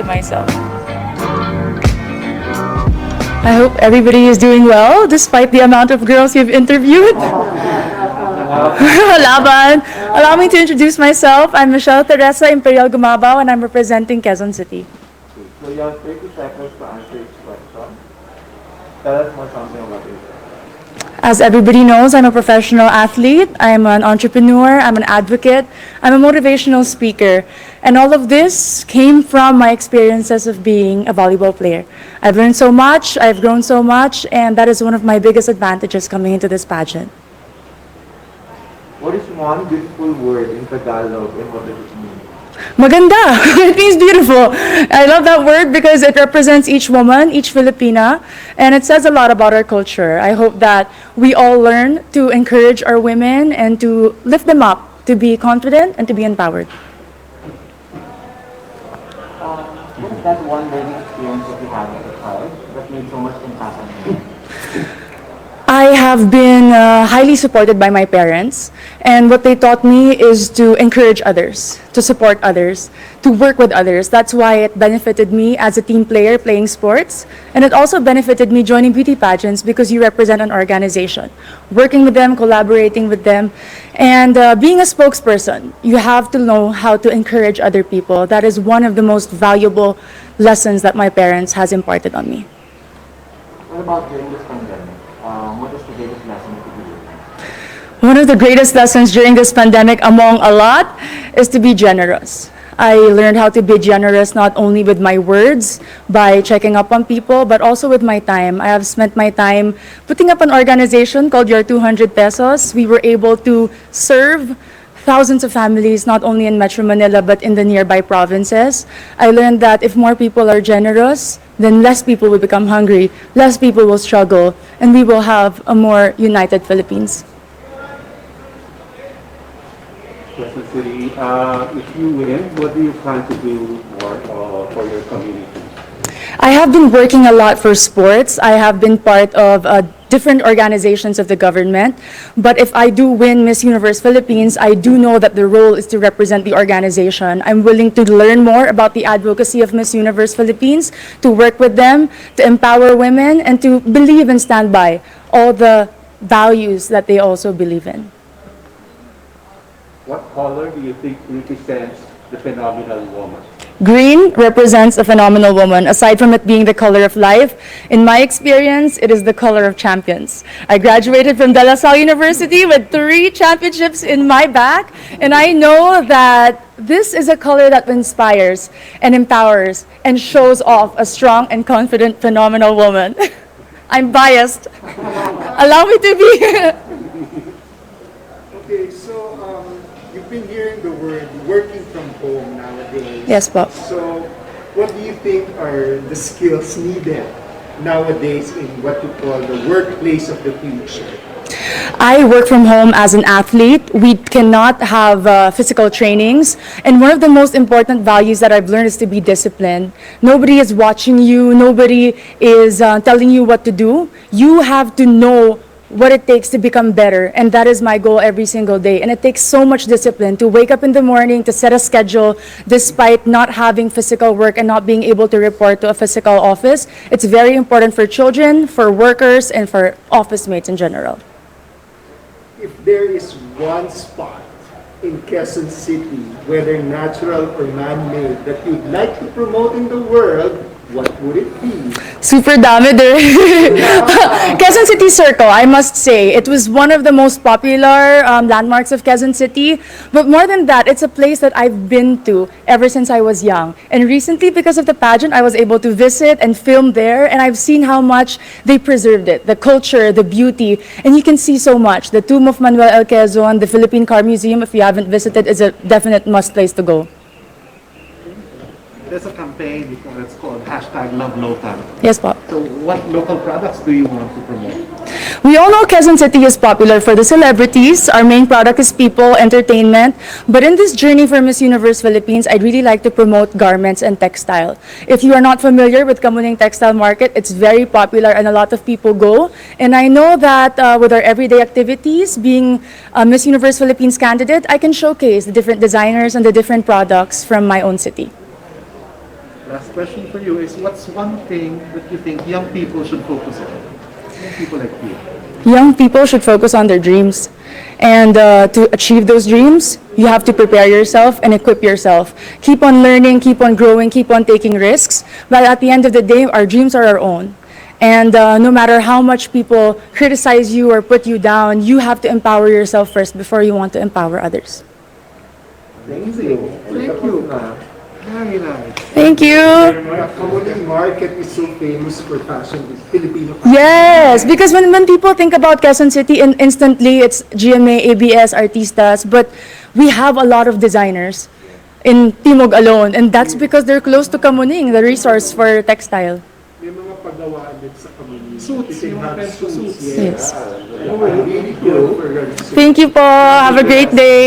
myself. I hope everybody is doing well despite the amount of girls you've interviewed. Laban. Allow me to introduce myself. I'm Michelle Teresa Imperial Gumabao and I'm representing Quezon City. So you have 30 seconds to answer each question. Tell us more something about yourself. As everybody knows, I'm a professional athlete, I'm an entrepreneur, I'm an advocate, I'm a motivational speaker. And all of this came from my experiences of being a volleyball player. I've learned so much, I've grown so much, and that is one of my biggest advantages coming into this pageant. What is one beautiful word in Tagalog and what does it mean? Maganda. It means beautiful. I love that word because it represents each woman, each Filipina, and it says a lot about our culture. I hope that we all learn to encourage our women and to lift them up, to be confident and to be empowered. What is that one learning experience that you had as a child that made so much impact on you? I have been highly supported by my parents, and what they taught me is to encourage others, to support others, to work with others. That's why it benefited me as a team player playing sports, and it also benefited me joining beauty pageants because you represent an organization. Working with them, collaborating with them, and being a spokesperson, you have to know how to encourage other people. That is one of the most valuable lessons that my parents has imparted on me. What about during this pandemic? What is the greatest lesson that you learned? One of the greatest lessons during this pandemic, among a lot, is to be generous. I learned how to be generous not only with my words, by checking up on people, but also with my time. I have spent my time putting up an organization called Your 200 Pesos. We were able to serve thousands of families, not only in Metro Manila, but in the nearby provinces. I learned that if more people are generous, then less people will become hungry, less people will struggle, and we will have a more united Philippines. Quezon City, if you win, what do you plan to do more for your community? I have been working a lot for sports. I have been part of different organizations of the government. But if I do win Miss Universe Philippines, I do know that the role is to represent the organization. I'm willing to learn more about the advocacy of Miss Universe Philippines, to work with them, to empower women, and to believe and stand by all the values that they also believe in. What color do you think represents the phenomenal woman? Green represents a phenomenal woman. Aside from it being the color of life, in my experience, it is the color of champions. I graduated from De La Salle University with 3 championships in my back, and I know that this is a color that inspires and empowers and shows off a strong and confident, phenomenal woman. I'm biased. Allow me to be. Okay, so you've been hearing the word working from home nowadays. Yes, po. So what do you think are the skills needed nowadays in what you call the workplace of the future? I work from home as an athlete. We cannot have physical trainings. And one of the most important values that I've learned is to be disciplined. Nobody is watching you. Nobody is telling you what to do. You have to know what it takes to become better, and that is my goal every single day. And it takes so much discipline to wake up in the morning, to set a schedule, despite not having physical work and not being able to report to a physical office. It's very important for children, for workers, and for office mates in general. If there is one spot in Quezon City, whether natural or man-made, that you'd like to promote in the world, what would it be? Super dami there. Quezon City Circle, I must say. It was one of the most popular landmarks of Quezon City. But more than that, it's a place that I've been to ever since I was young. And recently, because of the pageant, I was able to visit and film there. And I've seen how much they preserved it, the culture, the beauty. And you can see so much. The Tomb of Manuel L. Quezon, the Philippine Car Museum, if you haven't visited, is a definite must place to go. There's a campaign, it's called #LoveLocal. Yes, po. So what local products do you want to promote? We all know Quezon City is popular for the celebrities. Our main product is people, entertainment. But in this journey for Miss Universe Philippines, I'd really like to promote garments and textile. If you are not familiar with Kamuning Textile Market, it's very popular and a lot of people go. And I know that with our everyday activities, being a Miss Universe Philippines candidate, I can showcase the different designers and the different products from my own city. Last question for you is, what's one thing that you think young people should focus on? Young people like you. Young people should focus on their dreams. And to achieve those dreams, you have to prepare yourself and equip yourself. Keep on learning, keep on growing, keep on taking risks. But at the end of the day, our dreams are our own. And no matter how much people criticize you or put you down, you have to empower yourself first before you want to empower others. Amazing. Thank you. Very nice. Thank you. The Kamuning market is so famous for fashion, it's Filipino fashion. Yes, because when people think about Quezon City, instantly it's GMA, ABS, Artistas, but we have a lot of designers in Timog alone, and that's because they're close to Kamuning, the resource for textile. May mga pagawaan din sa Kamuning. Suits, You can yung have pencil suits. Yes. Really good for your Thank you po. Have a great day.